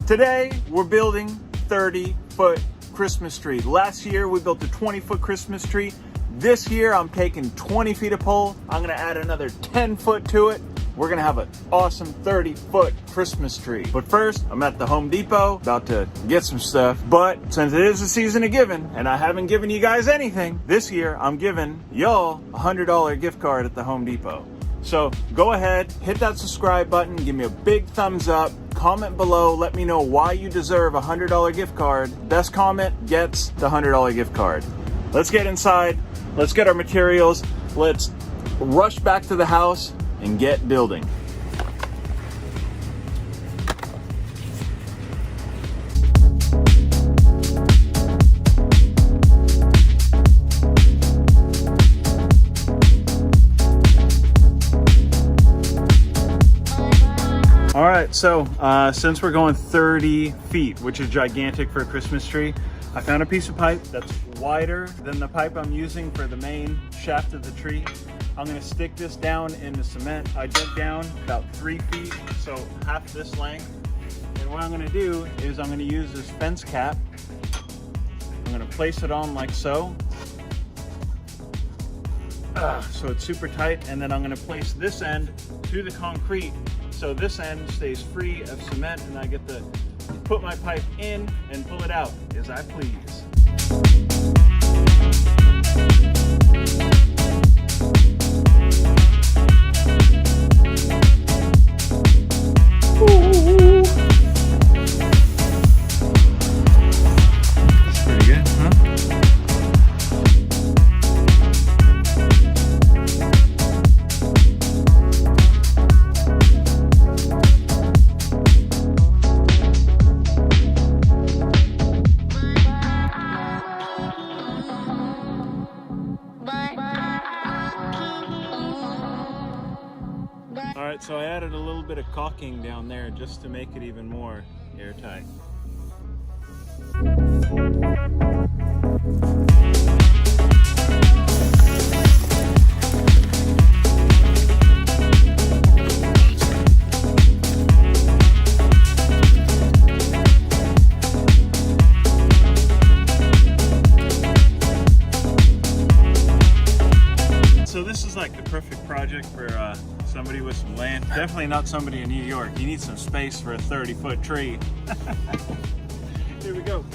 Today, we're building 30-foot Christmas tree. Last year, we built a 20-foot Christmas tree. This year, I'm taking 20 feet of pole. I'm gonna add another 10 foot to it. We're gonna have an awesome 30-foot Christmas tree. But first, I'm at the Home Depot, about to get some stuff. But since it is the season of giving, and I haven't given you guys anything, this year, I'm giving y'all a $100 gift card at the Home Depot. So go ahead, hit that subscribe button, give me a big thumbs up, comment below, let me know why you deserve a $100 gift card. Best comment gets the $100 gift card. Let's get inside, let's get our materials, let's rush back to the house and get building. All right, so since we're going 30 feet, which is gigantic for a Christmas tree, I found a piece of pipe that's wider than the pipe I'm using for the main shaft of the tree. I'm gonna stick this down in the cement. I dug down about 3 feet, so half this length. And what I'm gonna do is I'm gonna use this fence cap. I'm gonna place it on like so. So it's super tight, and then I'm gonna place this end to the concrete so this end stays free of cement and I get to put my pipe in and pull it out as I please. All right, so I added a little bit of caulking down there just to make it even more airtight. So this is like the perfect project for somebody with some land. Definitely not somebody in New York. You need some space for a 30-foot tree. Here we go.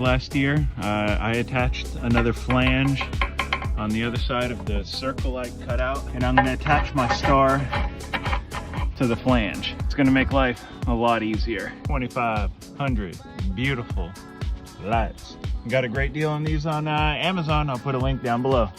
Last year, I attached another flange on the other side of the circle I cut out, and I'm going to attach my star to the flange. It's going to make life a lot easier. 2,500 beautiful lights. Got a great deal on these on Amazon. I'll put a link down below.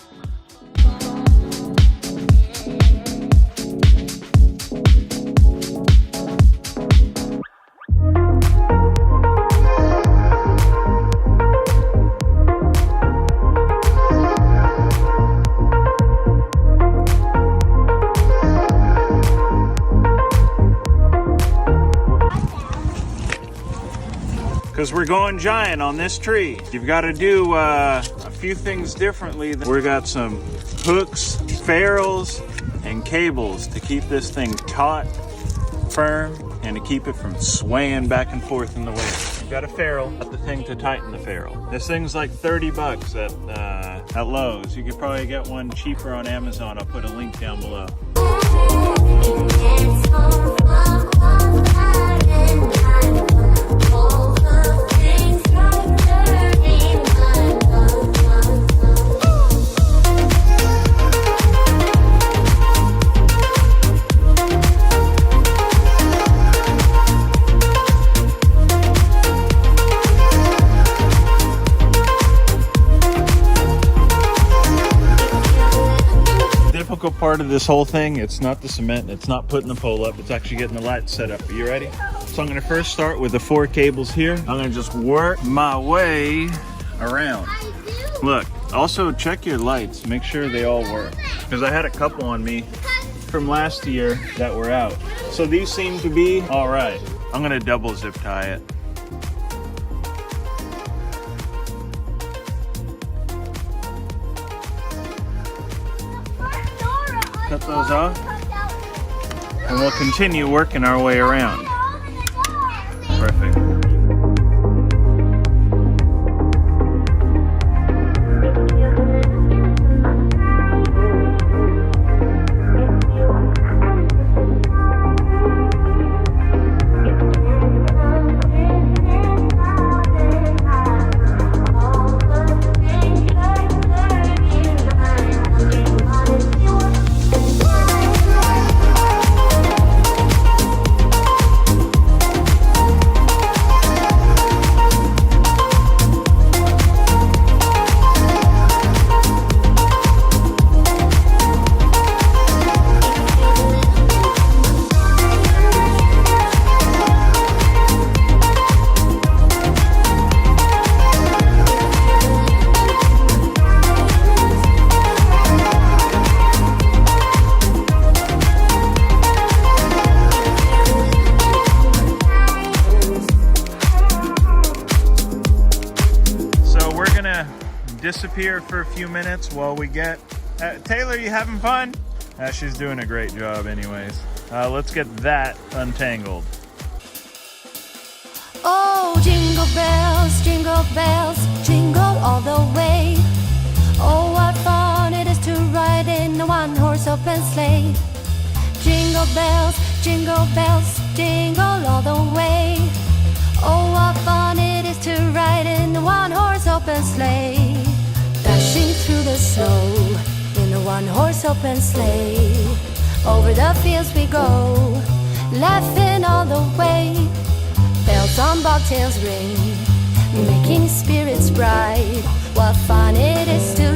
Because we're going giant on this tree. You've got to do a few things differently. We got some hooks, ferrules, and cables to keep this thing taut, firm, and to keep it from swaying back and forth in the wind. You've got a ferrule, got the thing to tighten the ferrule. This thing's like 30 bucks at Lowe's. You could probably get one cheaper on Amazon. I'll put a link down below. part of this whole thing. It's not the cement, it's not putting the pole up, it's actually getting the lights set up. Are you ready? So I'm gonna first start with the 4 cables here. I'm gonna just work my way around. Look, also check your lights, make sure they all work. Because I had a couple on me from last year that were out. So these seem to be all right. I'm gonna double zip tie it. Cut those off, and we'll continue working our way around. Perfect. Disappear for a few minutes while we get Taylor, you having fun? She's doing a great job anyways. Let's get that untangled. Oh, jingle bells, jingle all the way. Oh, what fun it is to ride in a one-horse open sleigh. Jingle bells, jingle all the way. Oh, what fun it is to ride in a one-horse open sleigh. Dashing through the snow in a one-horse open sleigh. Over the fields we go, laughing all the way. Bells on bobtails ring, making spirits bright. What fun it is to